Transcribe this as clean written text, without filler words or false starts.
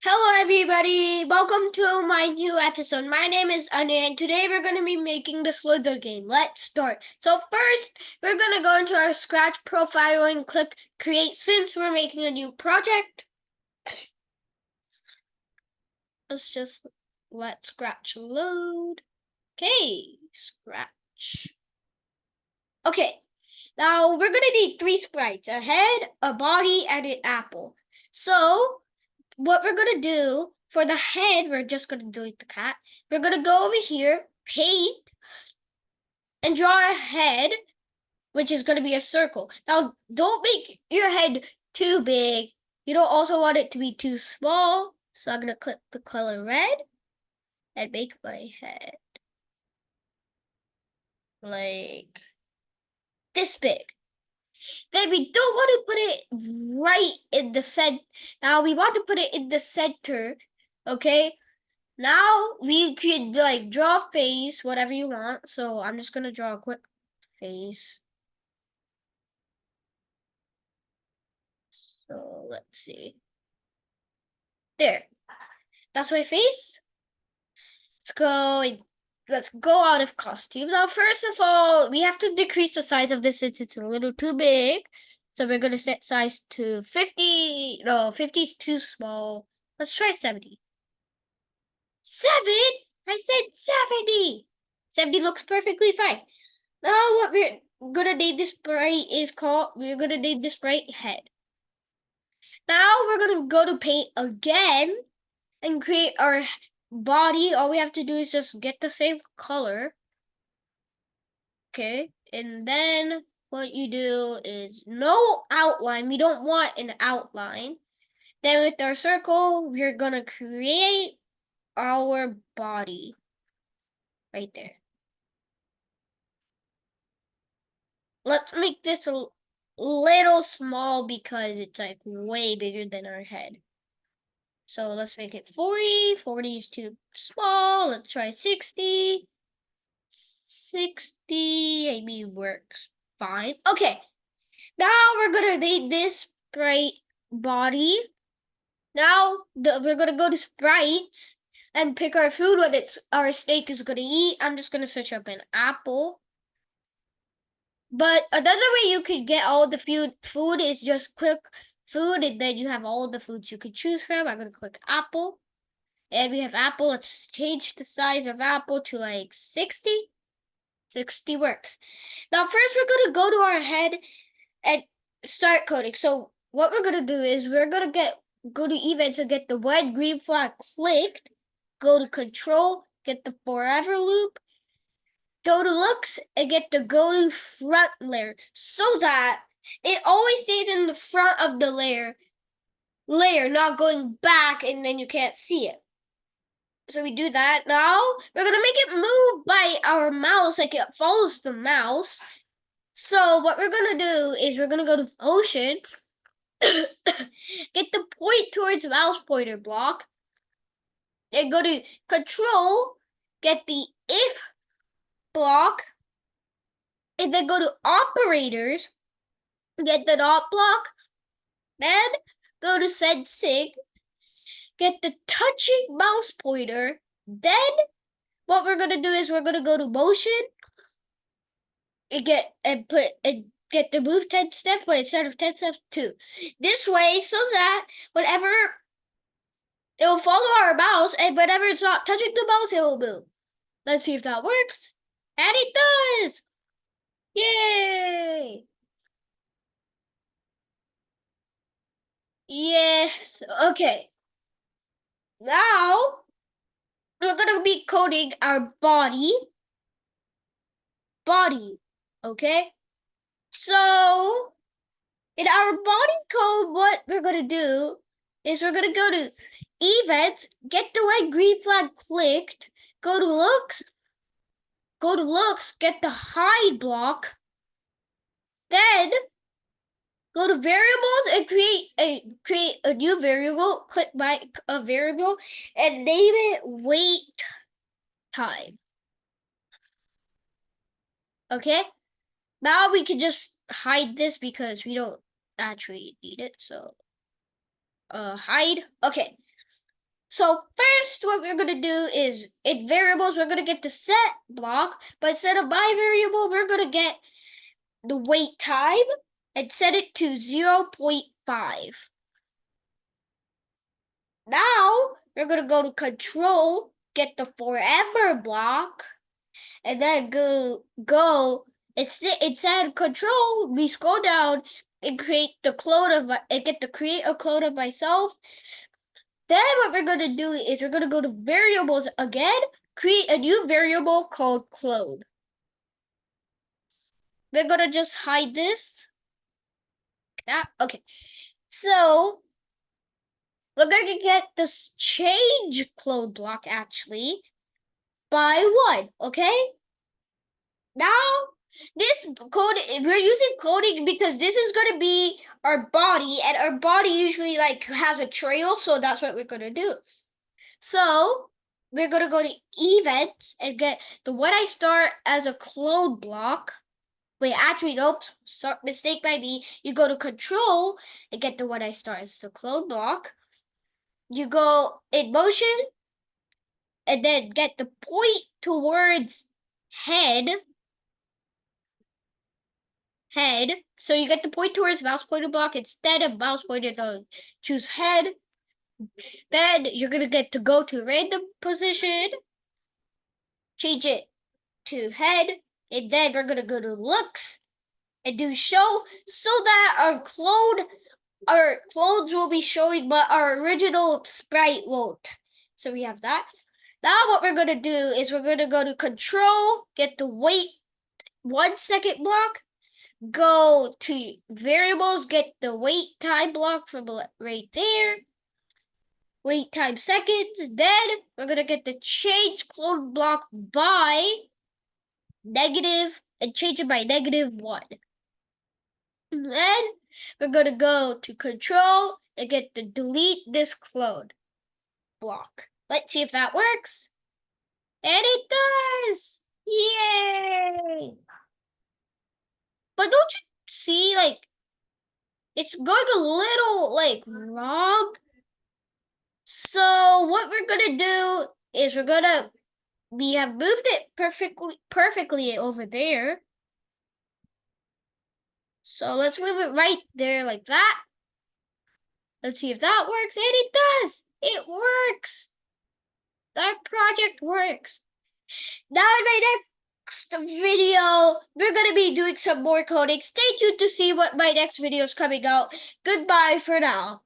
Hello everybody, welcome to my new episode. My name is Anya and today we're going to be making the Slither game. Let's start. So first, we're going to go into our Scratch profile and click create since we're making a new project. Let's just let Scratch load. Okay, Scratch. Okay, now we're going to need 3 sprites, a head, a body, and an apple. So what we're gonna do for the head, we're just gonna delete the cat. We're gonna go over here, paint, and draw a head, which is gonna be a circle. Now, don't make your head too big. You don't also want it to be too small. So I'm gonna click the color red and make my head like this big. Then we don't want to put it right in the center. Now we want to put it in the center, okay? Now we could like draw a face, whatever you want. So I'm just gonna draw a quick face. So let's see. There. That's my face. Let's go out of costume. Now first of all, we have to decrease the size of this since it's a little too big. So we're gonna set size to 50. No, 50 is too small. Let's try 70. 7? I said 70. 70 looks perfectly fine. Now what we're gonna name this sprite is called, we're gonna name this sprite head. Now we're gonna go to paint again and create our body. All we have to do is just get the same color. Okay, and then what you do is no outline. We don't want an outline. Then with our circle, we're gonna create our body right there. Let's make this a little small because it's like way bigger than our head. So let's make it 40. 40 is too small. Let's try 60. 60 maybe works fine. Okay. Now we're gonna make this sprite body. Now we're gonna go to sprites and pick our food, what our steak is gonna eat. I'm just gonna search up an apple. But another way you could get all the food is just click food and then you have all the foods you could choose from. I'm gonna click apple. And we have apple. Let's change the size of apple to like 60. 60 works. Now first we're gonna go to our head and start coding. So what we're gonna do is we're gonna go to events and get the red green flag clicked, go to control, get the forever loop, go to looks and get the go to front layer so that it always stays in the front of the layer, not going back and then you can't see it. So we do that. Now we're gonna make it move by our mouse, like it follows the mouse. So what we're gonna do is we're gonna go to motion, get the point towards mouse pointer block, and go to control, get the if block, and then go to operators, get the dot block, then go to send sig, get the touching mouse pointer, then what we're gonna do is we're gonna go to motion and get the move 10 steps, but instead of 10 steps, 2. This way so that whenever it will follow our mouse and whenever it's not touching the mouse, it will move. Let's see if that works. And it does! Yay! Yes, okay. Now, we're gonna be coding our body. Okay? So, in our body code, what we're gonna do is we're gonna go to events, get the red green flag clicked, go to looks, get the hide block, then go to variables and create a new variable, click by a variable, and name it wait time. Okay? Now we can just hide this because we don't actually need it, so hide. Okay. So first, what we're gonna do is in variables, we're gonna get the set block, but instead of by variable, we're gonna get the wait time and set it to 0.5. Now we're gonna go to control, get the forever block, and then instead control, we scroll down and create the clone of and get to create a clone of myself. Then what we're gonna do is we're gonna go to variables again, create a new variable called clone. We're gonna just hide this. Okay. So we're gonna get this change clone block actually by 1, okay? Now this code, we're using coding because this is gonna be our body, and our body usually like has a trail, so that's what we're gonna do. So we're gonna go to events and get the when I start as a clone block. Wait, actually, nope. Mistake by me. You go to control and get the when I start as the clone block. You go in motion and then get the point towards head. So you get the point towards mouse pointer block instead of mouse pointer to choose head. Then you're gonna get to go to random position, change it to head, and then we're gonna go to looks and do show so that our clones will be showing, but our original sprite won't. So we have that. Now what we're gonna do is we're gonna go to control, get the wait 1 second block, go to variables, get the wait time block from right there. Wait time seconds. Then we're gonna get the change clone block by negative and change it by -1. And then we're gonna go to control and get the delete this clone block. Let's see if that works. And it does! Yay! But don't you see, like, it's going a little, like, wrong? So what we're gonna do is we have moved it perfectly over there. So let's move it right there like that. Let's see if that works. And it does! It works! That project works. Now in my next video, we're gonna be doing some more coding. Stay tuned to see what my next video is coming out. Goodbye for now.